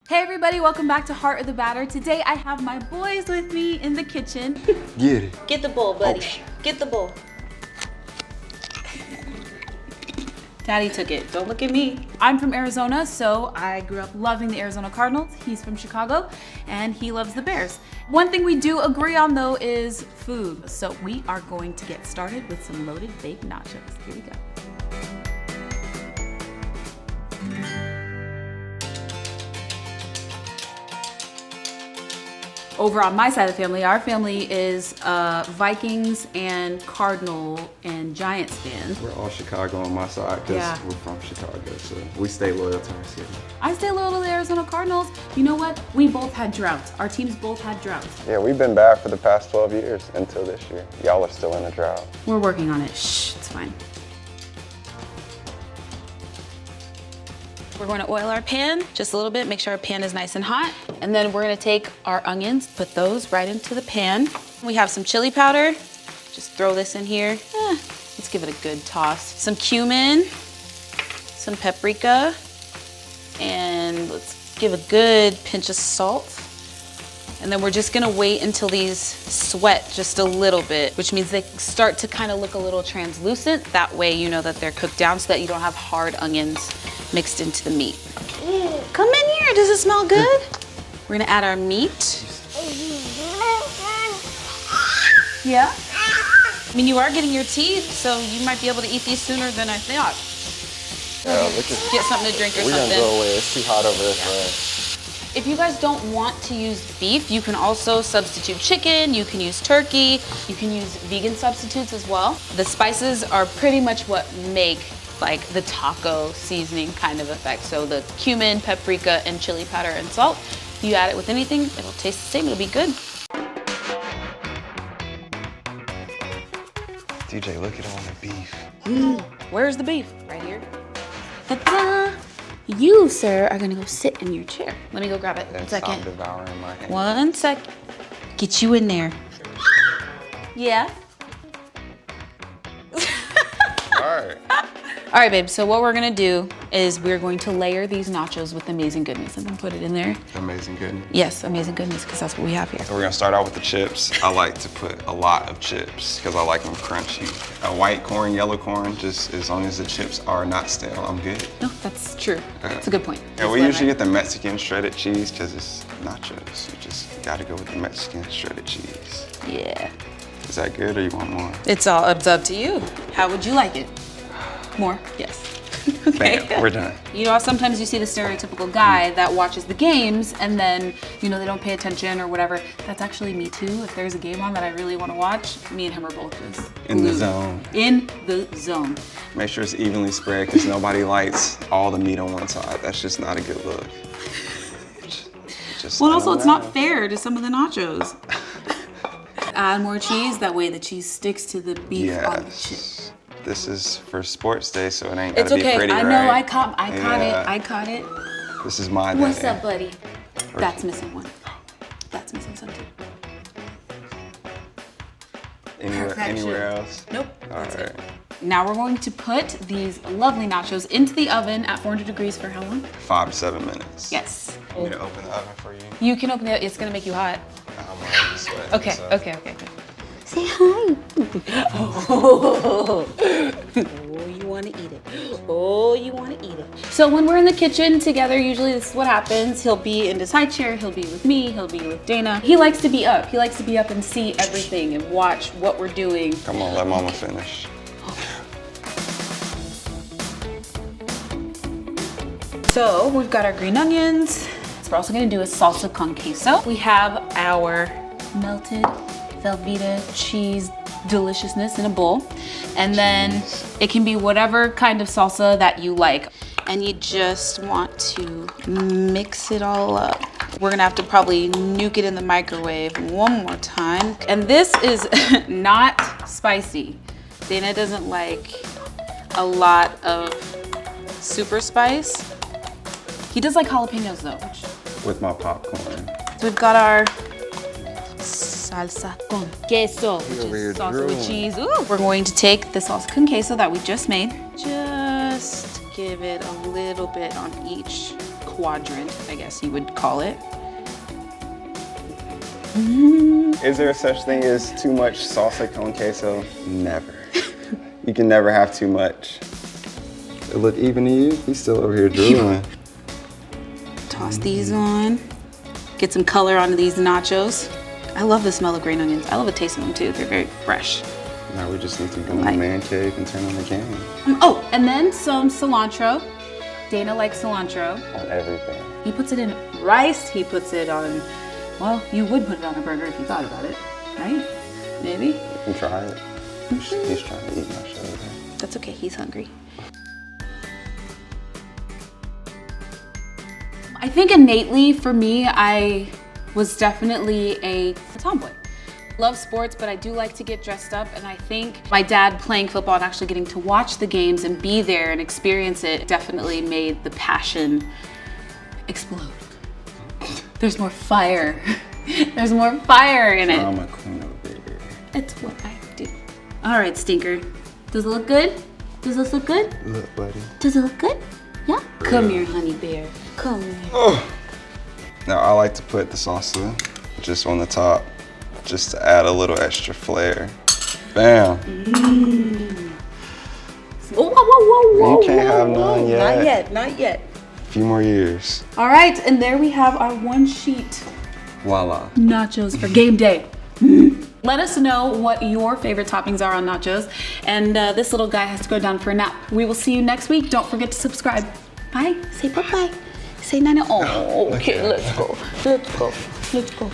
Hey everybody, welcome back to Heart of the Batter. Today I have my boys with me in the kitchen. Get it. Get the bowl, buddy. Get the bowl. Daddy took it, don't look at me. I'm from Arizona, so I grew up loving the Arizona Cardinals. He's from Chicago, and he loves the Bears. One thing we do agree on though is food. So we are going to get started with some loaded baked nachos. Here we go. Over on my side of the family, our family is Vikings and Cardinal and Giants fans. We're all Chicago on my side because we're from Chicago, so we stay loyal to our city. I stay loyal to the Arizona Cardinals. You know what? We both had droughts. Our teams both had droughts. Yeah, we've been bad for the past 12 years until this year. Y'all are still in a drought. We're working on it. Shh, it's fine. We're going to oil our pan just a little bit, make sure our pan is nice and hot. And then we're gonna take our onions, put those right into the pan. We have some chili powder. Just throw this in here. Let's give it a good toss. Some cumin, some paprika, and let's give a good pinch of salt. And then we're just gonna wait until these sweat just a little bit, which means they start to kind of look a little translucent. That way you know that they're cooked down so that you don't have hard onions mixed into the meat. Come in here, does it smell good? We're gonna add our meat. Yeah? I mean, you are getting your teeth, so you might be able to eat these sooner than I thought. Get something to drink or We're gonna something. go away. It's too hot over this way. If you guys don't want to use beef, you can also substitute chicken, you can use turkey, you can use vegan substitutes as well. The spices are pretty much what make like the taco seasoning kind of effect. So the cumin, paprika, and chili powder and salt, you add it with anything, it'll taste the same, it'll be good. DJ, look at all the beef. Where's the beef? Right here. Ta-da! You, sir, are gonna go sit in your chair. Let me go grab it. And One stop second. devouring my hand. One sec. Get you in there. Yeah? All right. All right, babe, so what we're gonna do is we're going to layer these nachos with amazing goodness and then put it in there. Amazing goodness. Yes, amazing goodness, because that's what we have here. So we're gonna start out with the chips. I like to put a lot of chips because I like them crunchy. A white corn, yellow corn, just as long as the chips are not stale, I'm good. No, that's true. That's a good point. Yeah, we usually get the Mexican shredded cheese because it's nachos. You just gotta go with the Mexican shredded cheese. Yeah. Is that good or you want more? It's up to you. How would you like it? More? Yes. Okay. Bam, we're done. You know, sometimes you see the stereotypical guy that watches the games and then, you know, they don't pay attention or whatever. That's actually me too. If there's a game on that I really want to watch, me and him are both just In the glued. zone. In the zone. Make sure it's evenly spread because nobody likes all the meat on one side. That's just not a good look. Just Well, let also, them it's know. not fair to some of the nachos. Add more cheese, that way the cheese sticks to the beef on the chip. Yes. This is for sports day, so it ain't It's gotta be okay. pretty, I right? know. I caught Yeah. it. I caught it. This is my day. What's up, buddy? That's missing one. That's missing something. Perfection. Anywhere else? Nope. All That's right. it. Now we're going to put these lovely nachos into the oven at 400 degrees for how long? 5 to 7 minutes. Yes. I'm gonna open the oven for you. You can open it. It's gonna make you hot. I'm already sweating. Okay. so- Okay. Say hi. Oh, you want to eat it. Oh, you want to eat it. So when we're in the kitchen together, usually this is what happens. He'll be in his high chair. He'll be with me. He'll be with Dana. He likes to be up. He likes to be up and see everything and watch what we're doing. Come on, let mama finish. So we've got our green onions. We're also gonna do a salsa con queso. We have our melted Velveeta cheese deliciousness in a bowl. And then it can be whatever kind of salsa that you like. And you just want to mix it all up. We're gonna have to probably nuke it in the microwave one more time. And this is not spicy. Dana doesn't like a lot of super spice. He does like jalapenos though. With my popcorn. So we've got our salsa con queso, which over here is salsa drooling. with cheese. Ooh. We're going to take the salsa con queso that we just made. Just give it a little bit on each quadrant, I guess you would call it. Is there such thing as too much salsa con queso? Never. You can never have too much. It look even to you? He's still over here drooling. Toss these on. Get some color onto these nachos. I love the smell of green onions. I love the taste of them too. They're very fresh. Now we just need to go in the man cave and turn on the game. Oh, and then some cilantro. Dana likes cilantro. On everything. He puts it in rice. He puts it on, well, you would put it on a burger if you thought about it, right? Maybe? You can try it. He's trying to eat my shoulder. That's okay, he's hungry. I think innately for me, I was definitely a tomboy. Love sports, but I do like to get dressed up, and I think my dad playing football and actually getting to watch the games and be there and experience it definitely made the passion explode. There's more fire. There's more fire in it. I'm a queen over here. It's what I do. All right, Stinker. Does it look good? Does this look good? Look, buddy. Does it look good? Yeah? Come here, honey bear. Come here. Oh. Now I like to put the salsa just on the top, just to add a little extra flair. Bam. Whoa, whoa, whoa, whoa, You can't have none yet. Not yet, not yet. A few more years. All right, and there we have our one sheet Voila. nachos for game day. Let us know what your favorite toppings are on nachos. And this little guy has to go down for a nap. We will see you next week. Don't forget to subscribe. Bye. Say bye-bye. Say nana. Oh, okay, let's go. Let's go. Let's go.